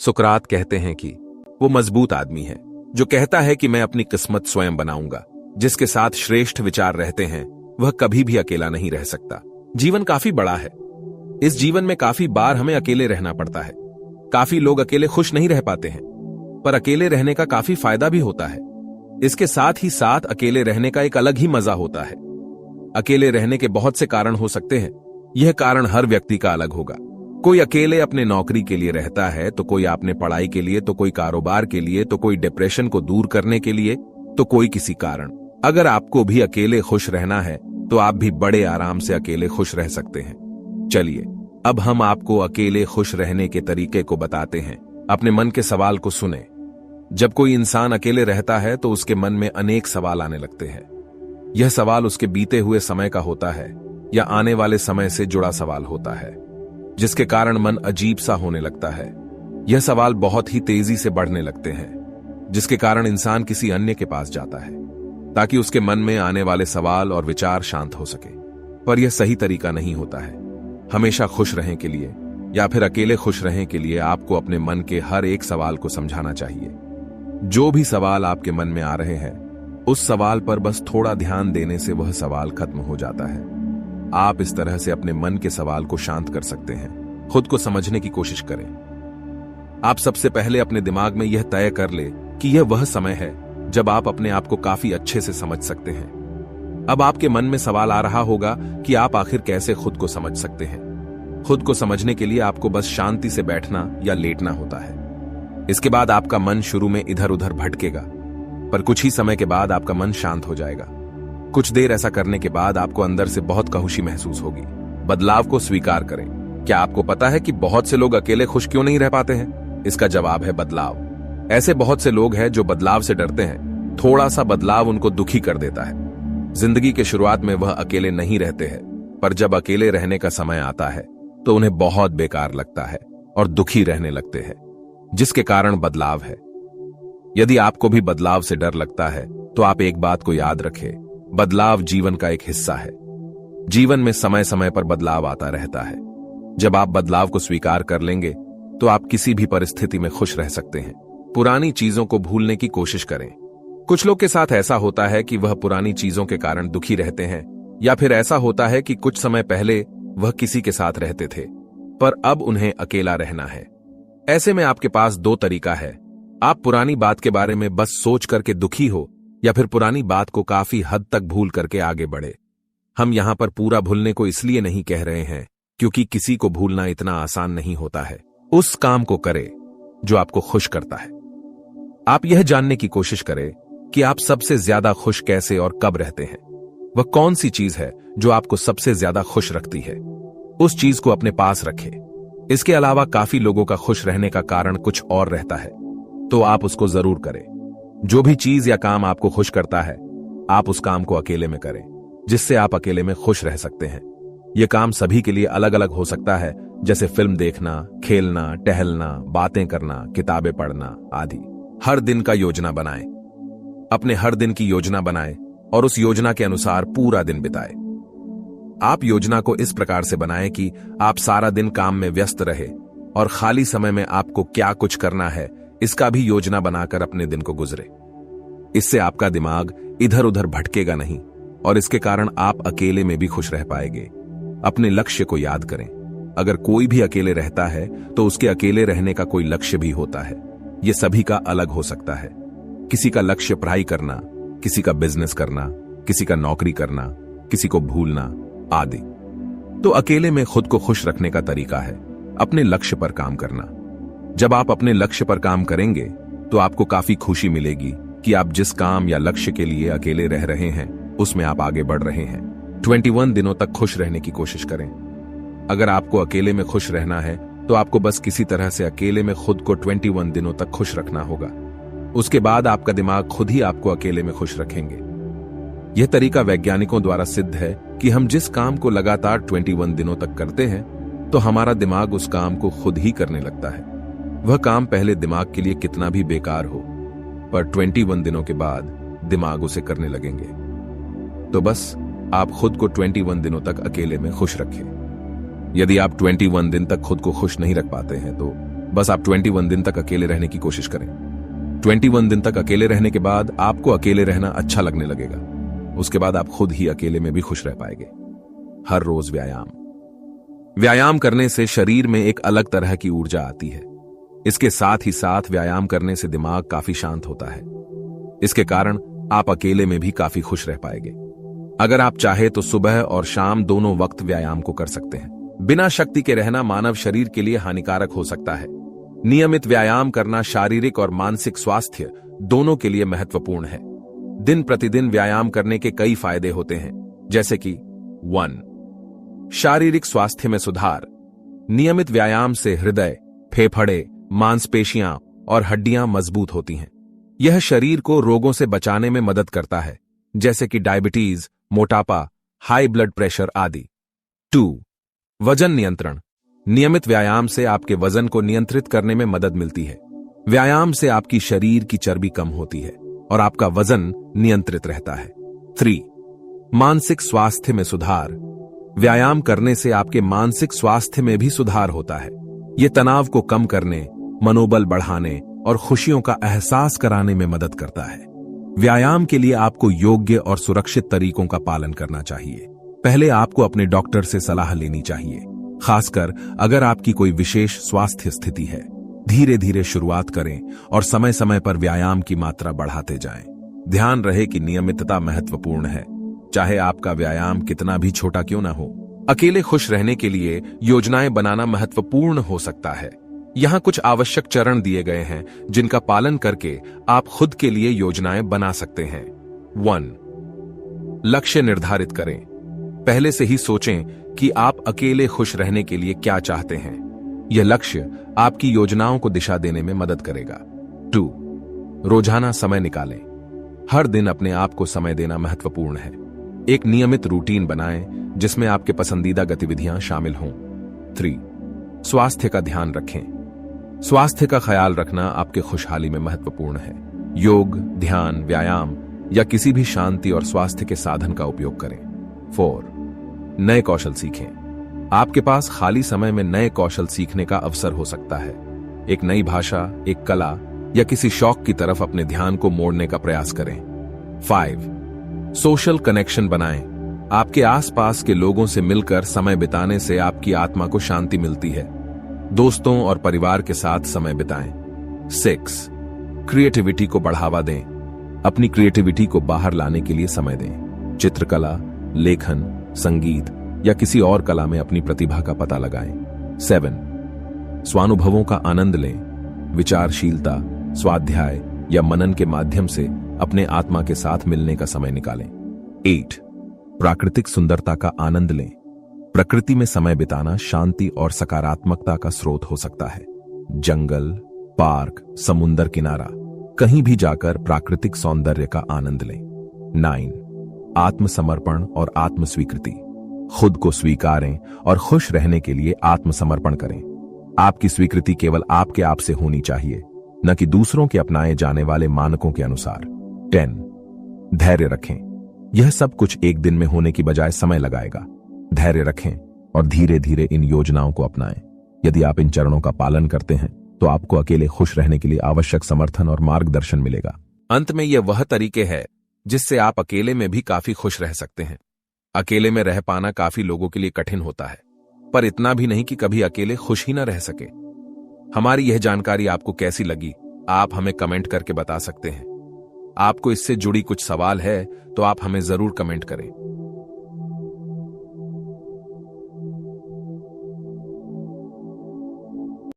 सुकरात कहते हैं कि वो मजबूत आदमी है जो कहता है कि मैं अपनी किस्मत स्वयं बनाऊंगा। जिसके साथ श्रेष्ठ विचार रहते हैं वह कभी भी अकेला नहीं रह सकता। जीवन काफी बड़ा है। इस जीवन में काफी बार हमें अकेले रहना पड़ता है। काफी लोग अकेले खुश नहीं रह पाते हैं, पर अकेले रहने का काफी फायदा भी होता है। इसके साथ ही साथ अकेले रहने का एक अलग ही मजा होता है। अकेले रहने के बहुत से कारण हो सकते हैं। यह कारण हर व्यक्ति का अलग होगा। कोई अकेले अपने नौकरी के लिए रहता है, तो कोई अपने पढ़ाई के लिए, तो कोई कारोबार के लिए, तो कोई डिप्रेशन को दूर करने के लिए, तो कोई किसी कारण। अगर आपको भी अकेले खुश रहना है तो आप भी बड़े आराम से अकेले खुश रह सकते हैं। चलिए अब हम आपको अकेले खुश रहने के तरीके को बताते हैं। अपने मन के सवाल को सुने। जब कोई इंसान अकेले रहता है तो उसके मन में अनेक सवाल आने लगते हैं। यह सवाल उसके बीते हुए समय का होता है या आने वाले समय से जुड़ा सवाल होता है, जिसके कारण मन अजीब सा होने लगता है। यह सवाल बहुत ही तेजी से बढ़ने लगते हैं, जिसके कारण इंसान किसी अन्य के पास जाता है ताकि उसके मन में आने वाले सवाल और विचार शांत हो सके। पर यह सही तरीका नहीं होता है। हमेशा खुश रहने के लिए या फिर अकेले खुश रहने के लिए आपको अपने मन के हर एक सवाल को समझाना चाहिए। जो भी सवाल आपके मन में आ रहे हैं, उस सवाल पर बस थोड़ा ध्यान देने से वह सवाल खत्म हो जाता है। आप इस तरह से अपने मन के सवाल को शांत कर सकते हैं। खुद को समझने की कोशिश करें। आप सबसे पहले अपने दिमाग में यह तय कर ले कि यह वह समय है जब आप अपने आप को काफी अच्छे से समझ सकते हैं। अब आपके मन में सवाल आ रहा होगा कि आप आखिर कैसे खुद को समझ सकते हैं। खुद को समझने के लिए आपको बस शांति से बैठना या लेटना होता है। इसके बाद आपका मन शुरू में इधर उधर भटकेगा, पर कुछ ही समय के बाद आपका मन शांत हो जाएगा। कुछ देर ऐसा करने के बाद आपको अंदर से बहुत खुशी महसूस होगी। बदलाव को स्वीकार करें। क्या आपको पता है कि बहुत से लोग अकेले खुश क्यों नहीं रह पाते हैं? इसका जवाब है बदलाव। ऐसे बहुत से लोग हैं जो बदलाव से डरते हैं। थोड़ा सा बदलाव उनको दुखी कर देता है। जिंदगी के शुरुआत में वह अकेले नहीं रहते हैं, पर जब अकेले रहने का समय आता है तो उन्हें बहुत बेकार लगता है और दुखी रहने लगते हैं, जिसके कारण बदलाव है। यदि आपको भी बदलाव से डर लगता है तो आप एक बात को याद रखें, बदलाव जीवन का एक हिस्सा है। जीवन में समय समय पर बदलाव आता रहता है। जब आप बदलाव को स्वीकार कर लेंगे तो आप किसी भी परिस्थिति में खुश रह सकते हैं। पुरानी चीजों को भूलने की कोशिश करें। कुछ लोग के साथ ऐसा होता है कि वह पुरानी चीजों के कारण दुखी रहते हैं, या फिर ऐसा होता है कि कुछ समय पहले वह किसी के साथ रहते थे, पर अब उन्हें अकेला रहना है। ऐसे में आपके पास दो तरीका है। आप पुरानी बात के बारे में बस सोच करके दुखी हो, या फिर पुरानी बात को काफी हद तक भूल करके आगे बढ़े। हम यहां पर पूरा भूलने को इसलिए नहीं कह रहे हैं क्योंकि किसी को भूलना इतना आसान नहीं होता है। उस काम को करें जो आपको खुश करता है। आप यह जानने की कोशिश करें कि आप सबसे ज्यादा खुश कैसे और कब रहते हैं। वह कौन सी चीज है जो आपको सबसे ज्यादा खुश रखती है। उस चीज को अपने पास रखें। इसके अलावा काफी लोगों का खुश रहने का कारण कुछ और रहता है, तो आप उसको जरूर करें। जो भी चीज या काम आपको खुश करता है, आप उस काम को अकेले में करें, जिससे आप अकेले में खुश रह सकते हैं। यह काम सभी के लिए अलग अलग हो सकता है, जैसे फिल्म देखना, खेलना, टहलना, बातें करना, किताबें पढ़ना आदि। हर दिन का योजना बनाएं। अपने हर दिन की योजना बनाएं और उस योजना के अनुसार पूरा दिन बिताएं। आप योजना को इस प्रकार से बनाएं कि आप सारा दिन काम में व्यस्त रहे और खाली समय में आपको क्या कुछ करना है इसका भी योजना बनाकर अपने दिन को गुजरे। इससे आपका दिमाग इधर उधर भटकेगा नहीं और इसके कारण आप अकेले में भी खुश रह पाएंगे। अपने लक्ष्य को याद करें। अगर कोई भी अकेले रहता है तो उसके अकेले रहने का कोई लक्ष्य भी होता है। यह सभी का अलग हो सकता है। किसी का लक्ष्य पढ़ाई करना, किसी का बिजनेस करना, किसी का नौकरी करना, किसी को भूलना आदि। तो अकेले में खुद को खुश रखने का तरीका है अपने लक्ष्य पर काम करना। जब आप अपने लक्ष्य पर काम करेंगे तो आपको काफी खुशी मिलेगी कि आप जिस काम या लक्ष्य के लिए अकेले रह रहे हैं उसमें आप आगे बढ़ रहे हैं। 21 दिनों तक खुश रहने की कोशिश करें। अगर आपको अकेले में खुश रहना है तो आपको बस किसी तरह से अकेले में खुद को 21 दिनों तक खुश रखना होगा। उसके बाद आपका दिमाग खुद ही आपको अकेले में खुश रखेंगे। यह तरीका वैज्ञानिकों द्वारा सिद्ध है कि हम जिस काम को लगातार 21 दिनों तक करते हैं तो हमारा दिमाग उस काम को खुद ही करने लगता है। वह काम पहले दिमाग के लिए कितना भी बेकार हो, पर 21 दिनों के बाद दिमाग उसे करने लगेंगे। तो बस आप खुद को 21 दिनों तक अकेले में खुश रखें। यदि आप 21 दिन तक खुद को खुश नहीं रख पाते हैं तो बस आप 21 दिन तक अकेले रहने की कोशिश करें। 21 दिन तक अकेले रहने के बाद आपको अकेले रहना अच्छा लगने लगेगा। उसके बाद आप खुद ही अकेले में भी खुश रह पाएंगे। हर रोज व्यायाम करने से शरीर में एक अलग तरह की ऊर्जा आती है। इसके साथ ही साथ व्यायाम करने से दिमाग काफी शांत होता है। इसके कारण आप अकेले में भी काफी खुश रह पाएंगे। अगर आप चाहे तो सुबह और शाम दोनों वक्त व्यायाम को कर सकते हैं। बिना शक्ति के रहना मानव शरीर के लिए हानिकारक हो सकता है। नियमित व्यायाम करना शारीरिक और मानसिक स्वास्थ्य दोनों के लिए महत्वपूर्ण है। दिन प्रतिदिन व्यायाम करने के कई फायदे होते हैं, जैसे कि 1. शारीरिक स्वास्थ्य में सुधार। नियमित व्यायाम से हृदय, फेफड़े, मांसपेशियां और हड्डियां मजबूत होती हैं। यह शरीर को रोगों से बचाने में मदद करता है, जैसे कि डायबिटीज, मोटापा, हाई ब्लड प्रेशर आदि। 2. वजन नियंत्रण। नियमित व्यायाम से आपके वजन को नियंत्रित करने में मदद मिलती है। व्यायाम से आपकी शरीर की चर्बी कम होती है और आपका वजन नियंत्रित रहता है। 3. मानसिक स्वास्थ्य में सुधार। व्यायाम करने से आपके मानसिक स्वास्थ्य में भी सुधार होता है। यह तनाव को कम करने, मनोबल बढ़ाने और खुशियों का एहसास कराने में मदद करता है। व्यायाम के लिए आपको योग्य और सुरक्षित तरीकों का पालन करना चाहिए। पहले आपको अपने डॉक्टर से सलाह लेनी चाहिए, खासकर अगर आपकी कोई विशेष स्वास्थ्य स्थिति है। धीरे धीरे शुरुआत करें और समय समय पर व्यायाम की मात्रा बढ़ाते जाएं। ध्यान रहे कि नियमितता महत्वपूर्ण है, चाहे आपका व्यायाम कितना भी छोटा क्यों ना हो। अकेले खुश रहने के लिए योजनाएं बनाना महत्वपूर्ण हो सकता है। यहां कुछ आवश्यक चरण दिए गए हैं जिनका पालन करके आप खुद के लिए योजनाएं बना सकते हैं। 1. लक्ष्य निर्धारित करें। पहले से ही सोचें कि आप अकेले खुश रहने के लिए क्या चाहते हैं। यह लक्ष्य आपकी योजनाओं को दिशा देने में मदद करेगा। 2. रोजाना समय निकालें। हर दिन अपने आप को समय देना महत्वपूर्ण है। एक नियमित रूटीन बनाएं जिसमें आपके पसंदीदा गतिविधियां शामिल हों। 3. स्वास्थ्य का ध्यान रखें। स्वास्थ्य का ख्याल रखना आपके खुशहाली में महत्वपूर्ण है। योग, ध्यान, व्यायाम या किसी भी शांति और स्वास्थ्य के साधन का उपयोग करें। 4. नए कौशल सीखें। आपके पास खाली समय में नए कौशल सीखने का अवसर हो सकता है। एक नई भाषा, एक कला या किसी शौक की तरफ अपने ध्यान को मोड़ने का प्रयास करें। 5. सोशल कनेक्शन बनाएं। आपके आसपास के लोगों से मिलकर समय बिताने से आपकी आत्मा को शांति मिलती है। दोस्तों और परिवार के साथ समय बिताएं। 6. क्रिएटिविटी को बढ़ावा दें। अपनी क्रिएटिविटी को बाहर लाने के लिए समय दें। चित्रकला, लेखन, संगीत या किसी और कला में अपनी प्रतिभा का पता लगाएं। 7. स्वानुभवों का आनंद लें। विचारशीलता, स्वाध्याय या मनन के माध्यम से अपने आत्मा के साथ मिलने का समय निकालें। 8. प्राकृतिक सुंदरता का आनंद लें। प्रकृति में समय बिताना शांति और सकारात्मकता का स्रोत हो सकता है। जंगल, पार्क, समुंदर किनारा, कहीं भी जाकर प्राकृतिक सौंदर्य का आनंद लें। 9. आत्मसमर्पण और आत्मस्वीकृति। खुद को स्वीकारें और खुश रहने के लिए आत्मसमर्पण करें। आपकी स्वीकृति केवल आपके आप से होनी चाहिए, न कि दूसरों के अपनाए जाने वाले मानकों के अनुसार। 10. धैर्य रखें। यह सब कुछ एक दिन में होने की बजाय समय लगाएगा। धैर्य रखें और धीरे धीरे इन योजनाओं को अपनाएं। यदि आप इन चरणों का पालन करते हैं तो आपको अकेले खुश रहने के लिए आवश्यक समर्थन और मार्गदर्शन मिलेगा। अंत में यह वह तरीके है जिससे आप अकेले में भी काफी खुश रह सकते हैं। अकेले में रह पाना काफी लोगों के लिए कठिन होता है, पर इतना भी नहीं कि कभी अकेले खुश ही ना रह सके। हमारी यह जानकारी आपको कैसी लगी, आप हमें कमेंट करके बता सकते हैं। आपको इससे जुड़ी कुछ सवाल है तो आप हमें जरूर कमेंट करें।